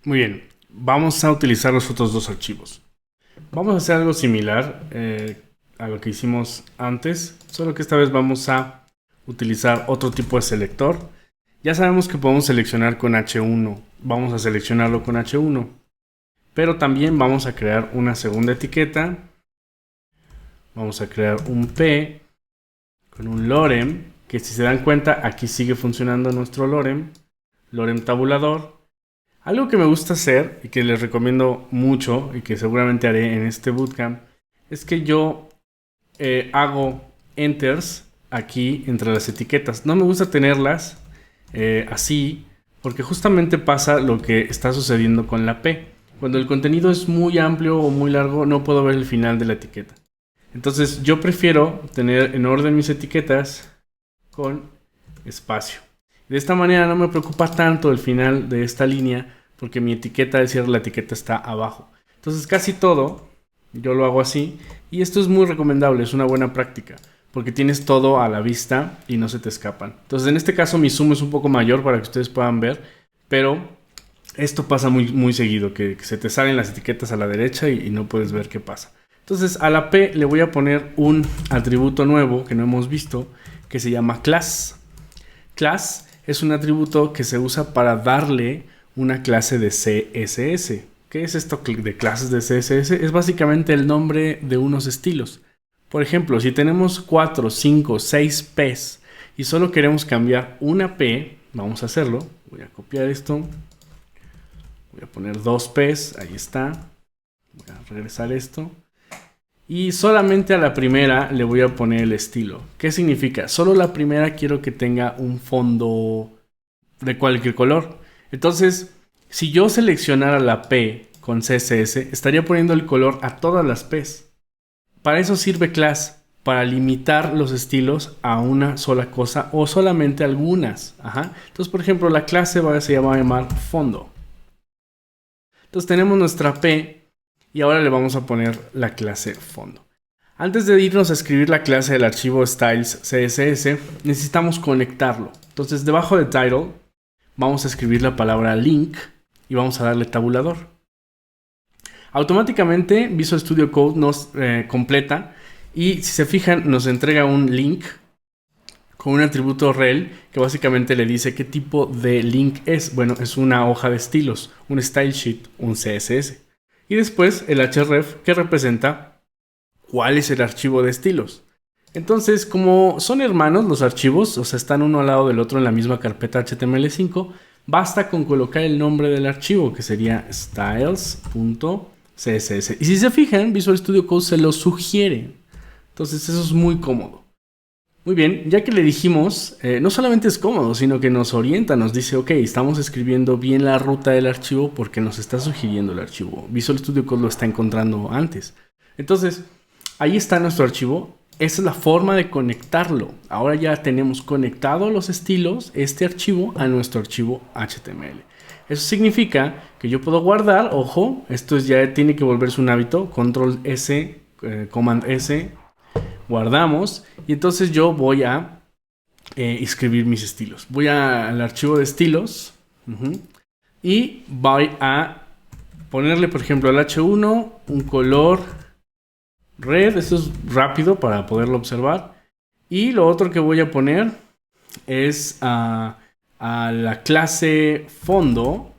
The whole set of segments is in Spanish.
Muy bien, vamos a utilizar los otros dos archivos. Vamos a hacer algo similar a lo que hicimos antes, solo que esta vez vamos a utilizar otro tipo de selector. Ya sabemos que podemos seleccionar con H1, vamos a seleccionarlo con H1, pero también vamos a crear una segunda etiqueta. Vamos a crear un P con un lorem, que si se dan cuenta aquí sigue funcionando nuestro lorem tabulador. Algo que me gusta hacer y que les recomiendo mucho y que seguramente haré en este bootcamp es que yo hago enters aquí entre las etiquetas. No me gusta tenerlas así porque justamente pasa lo que está sucediendo con la P. Cuando el contenido es muy amplio o muy largo no puedo ver el final de la etiqueta. Entonces yo prefiero tener en orden mis etiquetas con espacio. De esta manera no me preocupa tanto el final de esta línea porque mi etiqueta de cierre, la etiqueta está abajo. Entonces casi todo yo lo hago así y esto es muy recomendable, es una buena práctica porque tienes todo a la vista y no se te escapan. Entonces en este caso mi zoom es un poco mayor para que ustedes puedan ver, pero esto pasa muy seguido, que se te salen las etiquetas a la derecha y no puedes ver qué pasa. Entonces a la P le voy a poner un atributo nuevo que no hemos visto que se llama class. Class es un atributo que se usa para darle una clase de CSS. ¿Qué es esto de clases de CSS? Es básicamente el nombre de unos estilos. Por ejemplo, si tenemos 4, 5, 6 P's y solo queremos cambiar una P, vamos a hacerlo. Voy a copiar esto. Voy a poner 2 P's, ahí está. Voy a regresar esto. Y solamente a la primera le voy a poner el estilo. ¿Qué significa? Solo la primera quiero que tenga un fondo de cualquier color. Entonces, si yo seleccionara la P con CSS, estaría poniendo el color a todas las P's. Para eso sirve class, para limitar los estilos a una sola cosa o solamente algunas. Entonces, por ejemplo, la clase se va a llamar fondo. Entonces tenemos nuestra P y ahora le vamos a poner la clase fondo. Antes de irnos a escribir la clase del archivo styles CSS, necesitamos conectarlo. Entonces debajo de title vamos a escribir la palabra link y vamos a darle tabulador. Automáticamente Visual Studio Code nos completa y si se fijan nos entrega un link con un atributo rel que básicamente le dice qué tipo de link es. Bueno, es una hoja de estilos, un style sheet, un CSS. Y después el href que representa cuál es el archivo de estilos. Entonces, como son hermanos los archivos, o sea, están uno al lado del otro en la misma carpeta HTML5, basta con colocar el nombre del archivo, que sería styles.css. Y si se fijan, Visual Studio Code se lo sugiere. Entonces, eso es muy cómodo. Muy bien, ya que le dijimos, no solamente es cómodo, sino que nos orienta, nos dice, ok, estamos escribiendo bien la ruta del archivo porque nos está sugiriendo el archivo. Visual Studio Code lo está encontrando antes. Entonces, ahí está nuestro archivo. Esa es la forma de conectarlo. Ahora ya tenemos conectado los estilos, este archivo, a nuestro archivo HTML. Eso significa que yo puedo guardar, ojo, esto ya tiene que volverse un hábito, Control S, Command S, guardamos y entonces yo voy a escribir mis estilos. Voy al archivo de estilos y voy a ponerle, por ejemplo, al H1 un color red. Esto es rápido para poderlo observar. Y lo otro que voy a poner es a la clase fondo.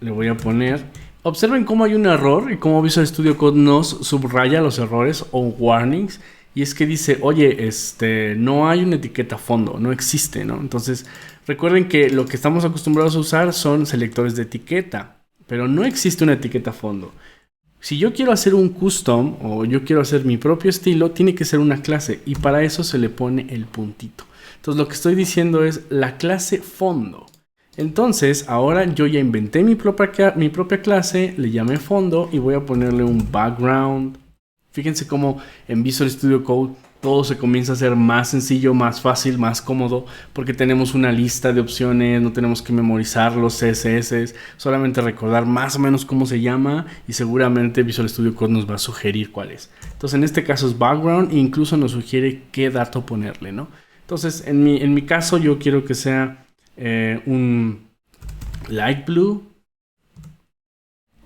Le voy a poner... Observen cómo hay un error y cómo Visual Studio Code nos subraya los errores o warnings. Y es que dice, oye, no hay una etiqueta fondo, no existe, ¿no? Entonces, recuerden que lo que estamos acostumbrados a usar son selectores de etiqueta, pero no existe una etiqueta fondo. Si yo quiero hacer un custom o yo quiero hacer mi propio estilo, tiene que ser una clase y para eso se le pone el puntito. Entonces, lo que estoy diciendo es la clase fondo. Entonces, ahora yo ya inventé mi propia clase, le llamé fondo y voy a ponerle un background. Fíjense cómo en Visual Studio Code todo se comienza a hacer más sencillo, más fácil, más cómodo, porque tenemos una lista de opciones, no tenemos que memorizar los CSS, solamente recordar más o menos cómo se llama y seguramente Visual Studio Code nos va a sugerir cuál es. Entonces, en este caso es background e incluso nos sugiere qué dato ponerle, ¿no? Entonces, en mi caso yo quiero que sea un light blue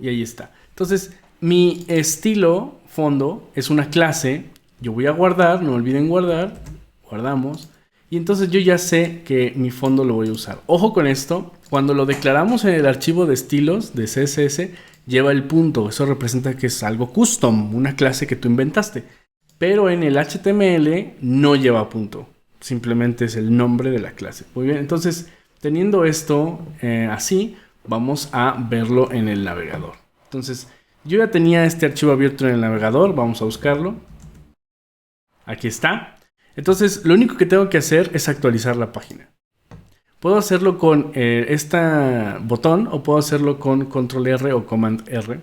Y ahí está. Entonces, mi estilo fondo es una clase. Yo voy a guardar, no olviden guardar. Guardamos. Y entonces yo ya sé que mi fondo lo voy a usar. Ojo con esto. Cuando lo declaramos en el archivo de estilos de CSS, lleva el punto. Eso representa que es algo custom, una clase que tú inventaste. Pero en el HTML no lleva punto. Simplemente es el nombre de la clase. Muy bien, entonces teniendo esto así, vamos a verlo en el navegador. Entonces, yo ya tenía este archivo abierto en el navegador. Vamos a buscarlo. Aquí está. Entonces, lo único que tengo que hacer es actualizar la página. Puedo hacerlo con este botón o puedo hacerlo con Control R o Command R.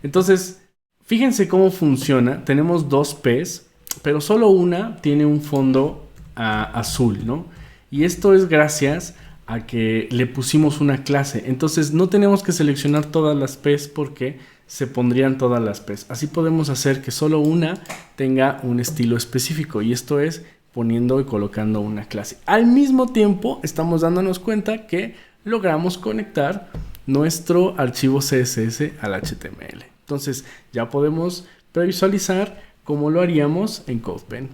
Entonces, fíjense cómo funciona. Tenemos dos P's, pero solo una tiene un fondo azul, ¿no? Y esto es gracias a que le pusimos una clase. Entonces, no tenemos que seleccionar todas las P's porque se pondrían todas las P's. Así podemos hacer que solo una tenga un estilo específico. Y esto es poniendo y colocando una clase. Al mismo tiempo, estamos dándonos cuenta que logramos conectar nuestro archivo CSS al HTML. Entonces, ya podemos previsualizar cómo lo haríamos en CodePen.